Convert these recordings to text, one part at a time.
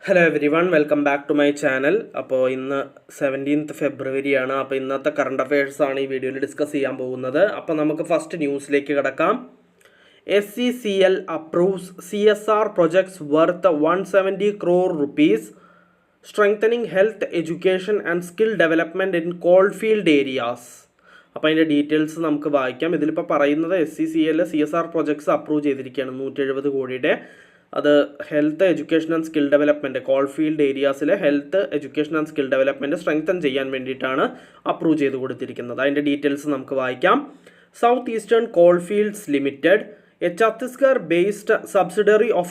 Hello everyone welcome back to my channel. അപ്പോൾ ഇന്ന് 17th February ആണ്. അപ്പോൾ ഇന്നത്തെ കറണ്ട് അഫയേഴ്സ് ആണ് ഈ വീഡിയോയിൽ ഡിസ്കസ് ചെയ്യാൻ പോകുന്നത്. അപ്പോൾ നമുക്ക് ഫസ്റ്റ് ന്യൂസിലേക്ക് കിടക്കാം. SCCL approves CSR projects worth 170 crore rupees strengthening health education and skill development in coalfield areas. അപ്പോൾ അതിൻ്റെ ഡീറ്റെയിൽസ് നമുക്ക് വായിക്കാം. ഇതിലിപ്പോൾ പറയുന്നത് SCCL CSR പ്രൊജക്ട്സ് അപ്രൂവ് ചെയ്തിരിക്കുകയാണ് 170 കോടിയുടെ. അത് health education and skill development coalfield ഏരിയാസിലെ health education and skill development strengthen ചെയ്യാൻ വേണ്ടിയിട്ടാണ് അപ്രൂവ് ചെയ്ത് കൊടുത്തിരിക്കുന്നത്. അതിൻ്റെ ഡീറ്റെയിൽസ് നമുക്ക് വായിക്കാം. South Eastern Coalfields Limited, a Chhattisgarh-based subsidiary of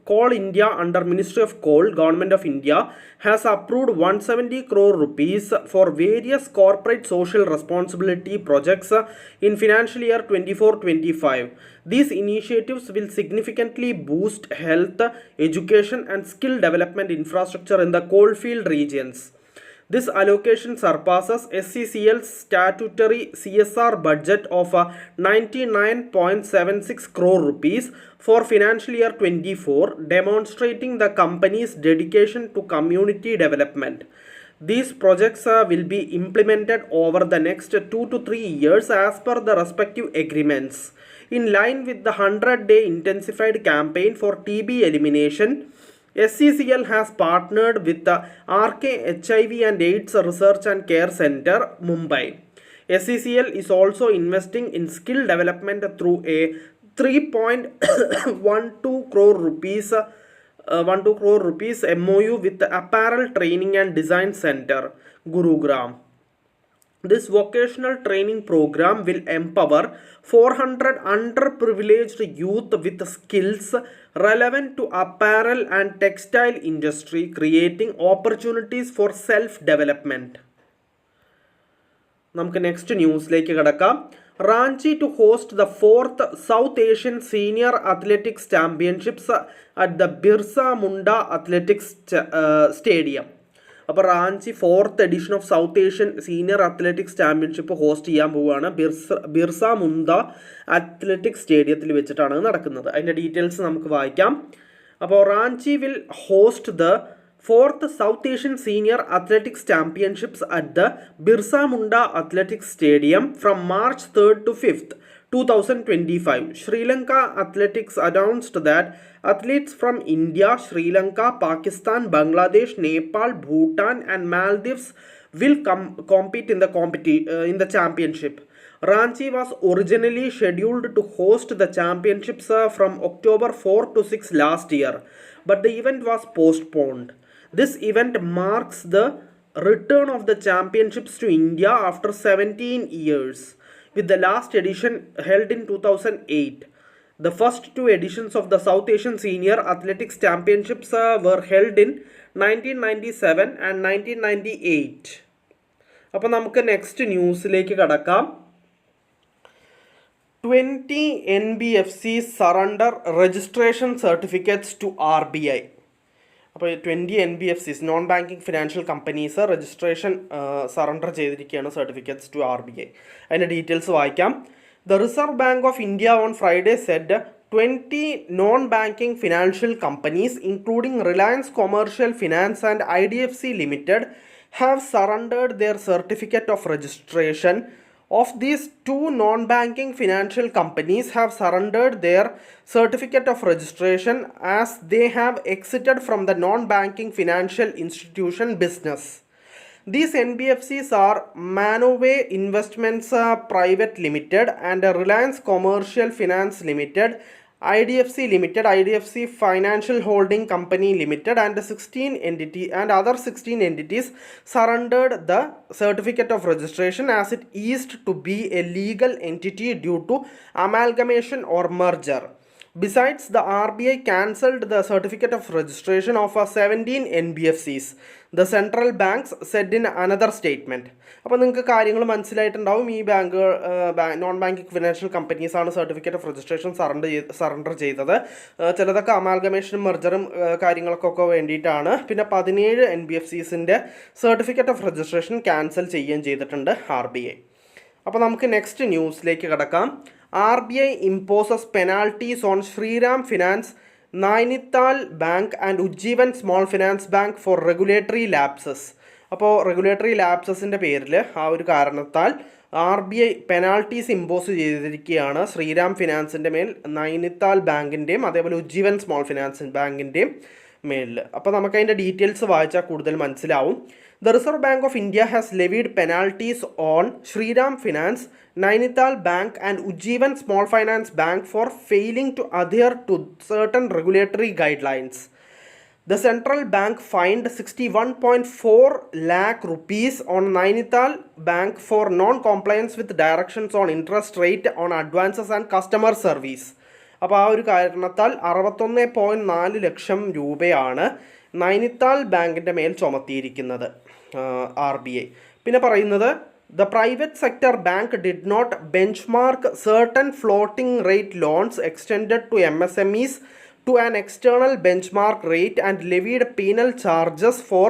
Coal India under Ministry of Coal, Government of India, has approved 170 crore rupees for various corporate social responsibility projects in financial year 24-25. These initiatives will significantly boost health, education and skill development infrastructure in the coalfield regions. This allocation surpasses SCCL's statutory CSR budget of 99.76 crore rupees for financial year 24, demonstrating the company's dedication to community development. These projects will be implemented over the next 2 to 3 years as per the respective agreements. In line with the 100-day intensified campaign for TB elimination, SCCL has partnered with the RK HIV and AIDS Research and Care Center, Mumbai. SCCL is also investing in skill development through a 3.12 crore rupees MOU with the Apparel Training and Design Center, Gurugram. This vocational training program will empower 400 underprivileged youth with skills relevant to apparel and textile industry, creating opportunities for self-development. നമുക്ക് next ന്യൂസിലേക്ക് കിടക്കാം. Ranchi to host the 4th South Asian Senior Athletics Championships at the Birsa Munda Athletics Stadium. അപ്പോൾ Ranchi 4th edition of south Asian senior athletics championship host ചെയ്യാൻ പോവുകയാണ്. Birsa Munda athletics സ്റ്റേഡിയത്തിൽ വെച്ചിട്ടാണ് നടക്കുന്നത്. അതിൻ്റെ ഡീറ്റെയിൽസ് നമുക്ക് വായിക്കാം. അപ്പോൾ Ranchi will host the 4th South Asian Senior Athletics Championships at the Birsa Munda Athletics Stadium from March 3rd to 5th, 2025. Sri Lanka Athletics announced that athletes from India, Sri Lanka, Pakistan, Bangladesh, Nepal, Bhutan and Maldives will compete in the championship. Ranchi was originally scheduled to host the championships from October 4 to 6 last year, but the event was postponed. This event marks the return of the championships to India after 17 years, with the last edition held in 2008. The first two editions of the South Asian Senior Athletics Championships were held in 1997 and 1998. അപ്പോൾ നമുക്ക് next ന്യൂസിലേക്ക് കടക്കാം. 20 NBFCs surrender registration certificates to RBI. അപ്പോൾ 20 NBFCs non banking financial companies registration surrender ചെയ്തിരിക്കുകയാണ് certificates to RBI. അതിൻ്റെ details വായിക്കാം. The Reserve Bank of India on Friday said 20 non-banking financial companies, including Reliance Commercial Finance and IDFC Limited, have surrendered their certificate of registration. Of these, 2 non-banking financial companies have surrendered their certificate of registration as they have exited from the non-banking financial institution business. These NBFCs are Manoway Investments Private Limited and Reliance Commercial Finance Limited, IDFC Limited, IDFC Financial Holding Company Limited and other 16 entities surrendered the certificate of registration as it ceased to be a legal entity due to amalgamation or merger. Besides, the RBI cancelled the certificate of registration of 17 NBFCs, the central banks said in another statement. അപ്പോൾ നിങ്ങൾക്ക് കാര്യങ്ങൾ മനസ്സിലായിട്ടുണ്ടാവും. ഈ non banking financial കമ്പനീസാണ് certificate of registration surrender ചെയ്തത്. ചിലതൊക്കെ അമാൽഗമേഷനും മെർജറും കാര്യങ്ങൾക്കൊക്കെ വേണ്ടിയിട്ടാണ്. പിന്നെ 17 NBFCസിൻ്റെ സർട്ടിഫിക്കറ്റ് ഓഫ് രജിസ്ട്രേഷൻ ക്യാൻസൽ ചെയ്യുകയും ചെയ്തിട്ടുണ്ട് RBI. അപ്പോൾ നമുക്ക് നെക്സ്റ്റ് ന്യൂസിലേക്ക് കിടക്കാം. RBI imposes penalties on Shriram Finance Nainital bank and Ujjivan small finance bank for regulatory lapses. അപ്പോൾ റെഗുലേറ്ററി ലാപ്സസിൻ്റെ പേരിൽ ആ ഒരു കാരണത്താൽ RBI പെനാൾട്ടീസ് ഇമ്പോസ് ചെയ്തിരിക്കുകയാണ് ശ്രീറാം ഫിനാൻസിൻ്റെ മേൽ, നൈനിത്താൽ ബാങ്കിൻ്റെയും അതേപോലെ ഉജ്ജീവൻ സ്മോൾ ഫിനാൻസ് ബാങ്കിൻ്റെയും മേലിൽ. അപ്പോൾ നമുക്ക് അതിൻ്റെ ഡീറ്റെയിൽസ് വായിച്ചാൽ കൂടുതൽ മനസ്സിലാവും. The Reserve Bank of India has levied penalties on Shriram Finance, Nainital Bank and Ujjivan Small Finance Bank for failing to adhere to certain regulatory guidelines. The central bank fined 61.4 lakh rupees on Nainital Bank for non-compliance with directions on interest rate on advances and customer service. അപ്പോൾ ആ ഒരു കാരണത്താൽ 61.4 ലക്ഷം രൂപയാണ് നൈനിത്താൽ ബാങ്കിൻ്റെ മേൽ ചുമത്തിയിരിക്കുന്നത് RBI. പിന്നെ പറയുന്നത് the private sector bank did not benchmark certain floating rate loans extended to MSMEs to an external benchmark rate and levied penal charges for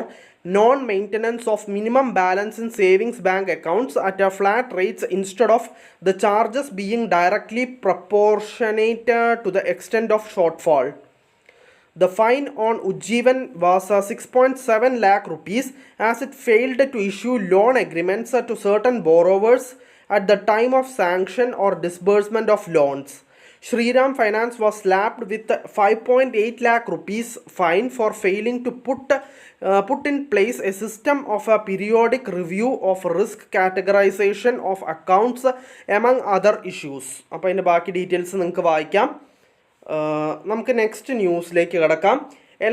non-maintenance of minimum balance in savings bank accounts at a flat rates instead of the charges being directly proportionate to the extent of shortfall. The fine on Ujjivan was 6.7 lakh rupees as it failed to issue loan agreements to certain borrowers at the time of sanction or disbursement of loans. Shriram Finance was slapped with 5.8 lakh rupees fine for failing to put in place a system of a periodic review of risk categorization of accounts among other issues. അപ്പോൾ അതിൻ്റെ ബാക്കി details നിങ്ങൾക്ക് വായിക്കാം. നമുക്ക് next ന്യൂസിലേക്ക് കിടക്കാം.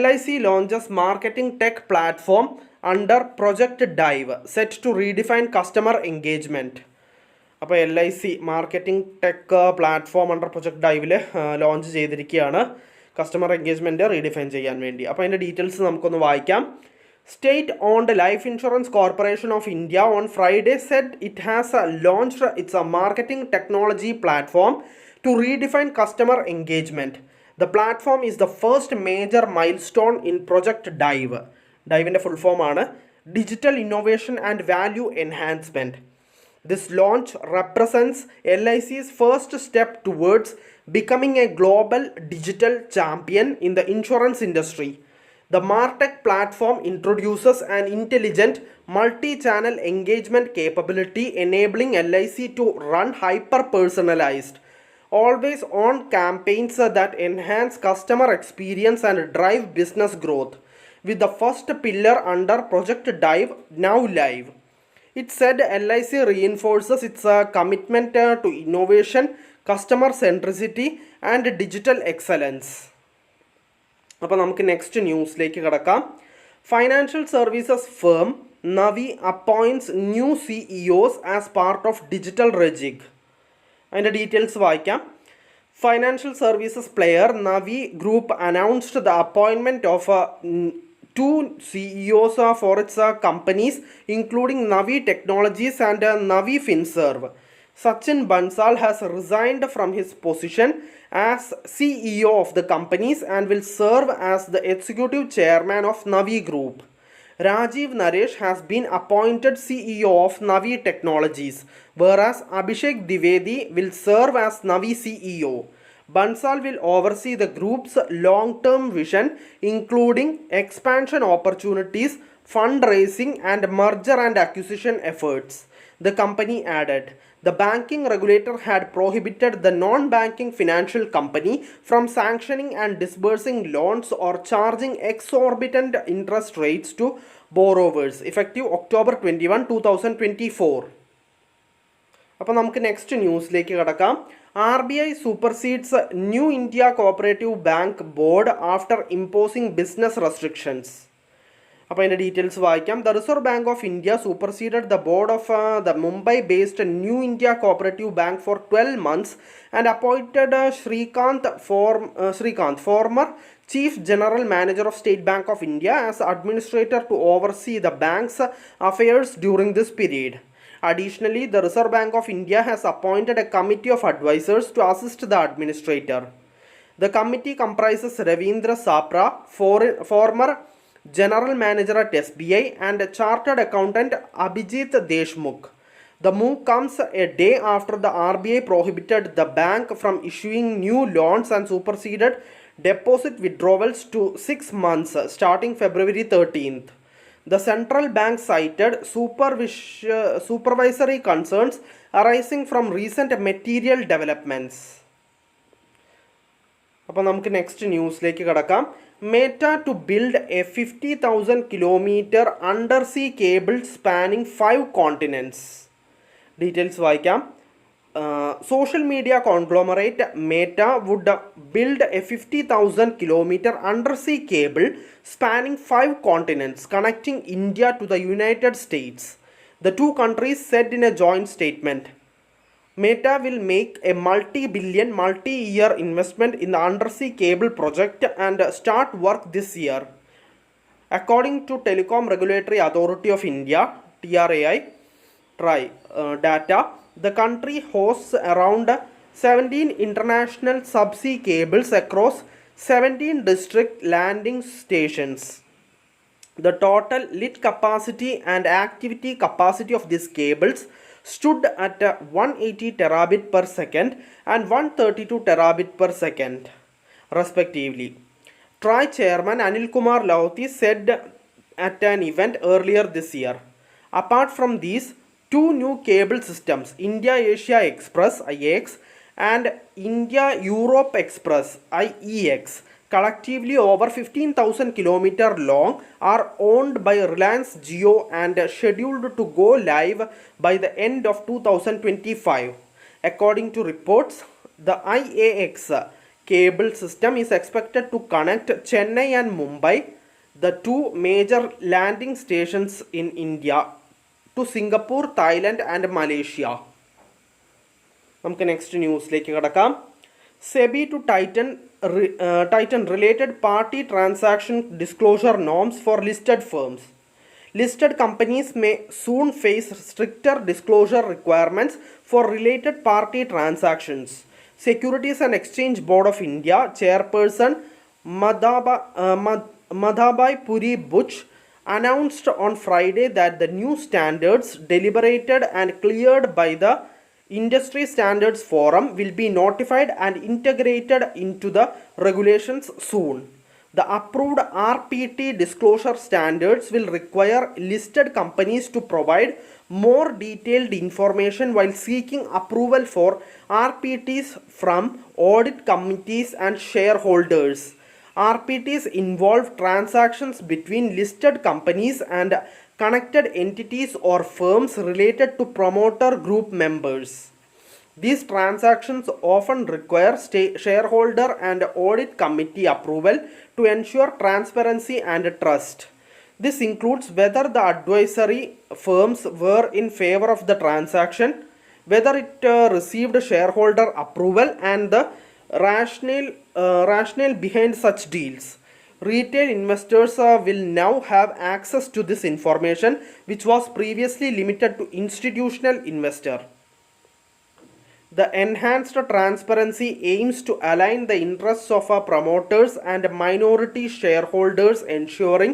LIC launches marketing tech platform under Project Dive set to redefine customer engagement. അപ്പോൾ LIC marketing tech platform under Project ഡൈവിൽ ലോഞ്ച് ചെയ്തിരിക്കുകയാണ് കസ്റ്റമർ എൻഗേജ്മെൻറ്റ് റീഡിഫൈൻ ചെയ്യാൻ വേണ്ടി. അപ്പോൾ അതിൻ്റെ ഡീറ്റെയിൽസ് നമുക്കൊന്ന് വായിക്കാം. State owned Life Insurance Corporation of India on Friday said it has launched its marketing technology platform to redefine customer engagement. The platform is the first major milestone in Project Dive. Dive full form ആണ് Digital Innovation and Value Enhancement. This launch represents LIC's first step towards becoming a global digital champion in the insurance industry. The MarTech platform introduces an intelligent multi-channel engagement capability enabling LIC to run hyper-personalized always on campaigns that enhance customer experience and drive business growth, with the first pillar under Project Dive now live. It said LIC reinforces its commitment to innovation, customer centricity and digital excellence. അപ്പോൾ നമുക്ക് next ന്യൂസിലേക്ക് കിടക്കാം. Financial services firm Navi appoints new CEOs as part of digital rejig. അതിൻ്റെ details വായിക്കാം. Financial services player Navi group announced the appointment of 2 CEOs for its companies including Navi Technologies and Navi Finserve. Sachin Bansal has resigned from his position as CEO of the companies and will serve as the executive chairman of Navi Group. Rajiv Naresh has been appointed CEO of Navi Technologies, whereas Abhishek Dwivedi will serve as Navi CEO. Bansal will oversee the group's long-term vision, including expansion opportunities, fundraising, and merger and acquisition efforts. The company added, the banking regulator had prohibited the non-banking financial company from sanctioning and disbursing loans or charging exorbitant interest rates to borrowers, effective October 21, 2024. അപ്പോൾ നമുക്ക് next ന്യൂസിലേക്ക് കിടക്കാം. RBI supersedes New India Cooperative Bank Board after imposing business restrictions. അപ്പോൾ അതിൻ്റെ details വായിക്കാം. The Reserve Bank of India superseded the board of the Mumbai-based New India Cooperative Bank for 12 months and appointed Srikanth, former Chief General Manager of State Bank of India, as administrator to oversee the bank's affairs during this period. Additionally, the Reserve Bank of India has appointed a committee of advisors to assist the administrator. The committee comprises Ravindra Sapra, former General Manager at SBI, and Chartered Accountant Abhijit Deshmukh. The move comes a day after the RBI prohibited the bank from issuing new loans and superseded deposit withdrawals to 6 months starting February 13th. The central bank cited supervisory concerns arising from recent material developments. അപ്പോൾ നമുക്ക് next ന്യൂസിലേക്ക് കടക്കാം. Meta to build a 50,000 kilometre under sea cable spanning 5 continents. Details വായിക്കാം. Social media conglomerate Meta would build a 50,000 kilometer undersea cable spanning 5 continents connecting India to the United States, the two countries said in a joint statement. Meta will make a multi-billion, multi-year investment in the undersea cable project and start work this year. According to Telecom Regulatory Authority of India, TRAI data, the country hosts around 17 international subsea cables across 17 district landing stations. The total lit capacity and activity capacity of these cables stood at 180 terabit per second and 132 terabit per second, respectively. TRAI chairman Anil Kumar Lauti said at an event earlier this year. Apart from these, two new cable systems, India Asia Express IAX and India Europe Express IEX, collectively over 15,000 km long, are owned by Reliance Jio and scheduled to go live by the end of 2025. According to reports, the IAX cable system is expected to connect Chennai and Mumbai, the two major landing stations in India, to Singapore, Thailand and Malaysia. നമുക്ക് next ന്യൂസിലേക്ക് കടക്കാം. SEBI to Titan related party transaction disclosure norms for listed firms. Listed companies may soon face stricter disclosure requirements for related party transactions. Securities and Exchange Board of India chairperson Madhabai Puri Butch announced on Friday that the new standards, deliberated and cleared by the Industry Standards Forum, will be notified and integrated into the regulations soon. The approved RPT disclosure standards will require listed companies to provide more detailed information while seeking approval for RPTs from audit committees and shareholders. RPTs involve transactions between listed companies and connected entities or firms related to promoter group members. These transactions often require shareholder and audit committee approval to ensure transparency and trust. This includes whether the advisory firms were in favor of the transaction, whether it received shareholder approval, and the rationale behind such deals. Retail investors will now have access to this information, which was previously limited to institutional investors. The enhanced transparency aims to align the interests of promoters and minority shareholders, ensuring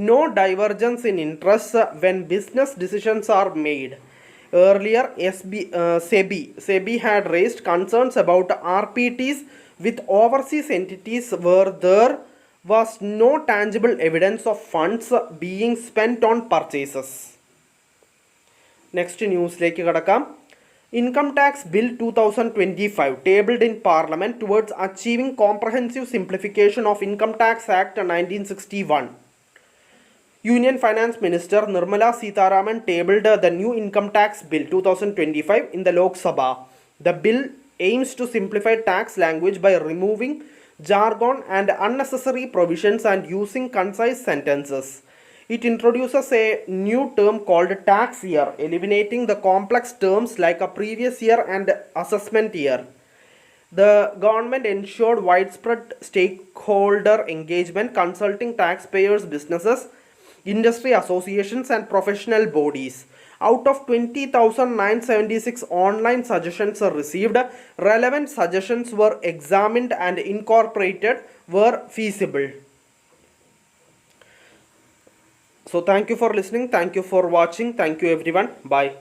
no divergence in interests when business decisions are made. Earlier, SEBI had raised concerns about RPTs with overseas entities where there was no tangible evidence of funds being spent on purchases. Next ന്യൂസിലേക്ക് കടക്കാം. Income Tax Bill 2025 tabled in Parliament towards achieving comprehensive simplification of Income Tax Act 1961. Union Finance Minister Nirmala Sitharaman tabled the new Income Tax Bill 2025 in the Lok Sabha. The bill aims to simplify tax language by removing jargon and unnecessary provisions and using concise sentences. It introduces a new term called tax year, eliminating the complex terms like a previous year and assessment year. The government ensured widespread stakeholder engagement, consulting taxpayers, businesses, industry associations and professional bodies. Out of 20,976 online suggestions received, relevant suggestions were examined and incorporated where feasible. So thank you for listening, thank you for watching, thank you everyone, bye.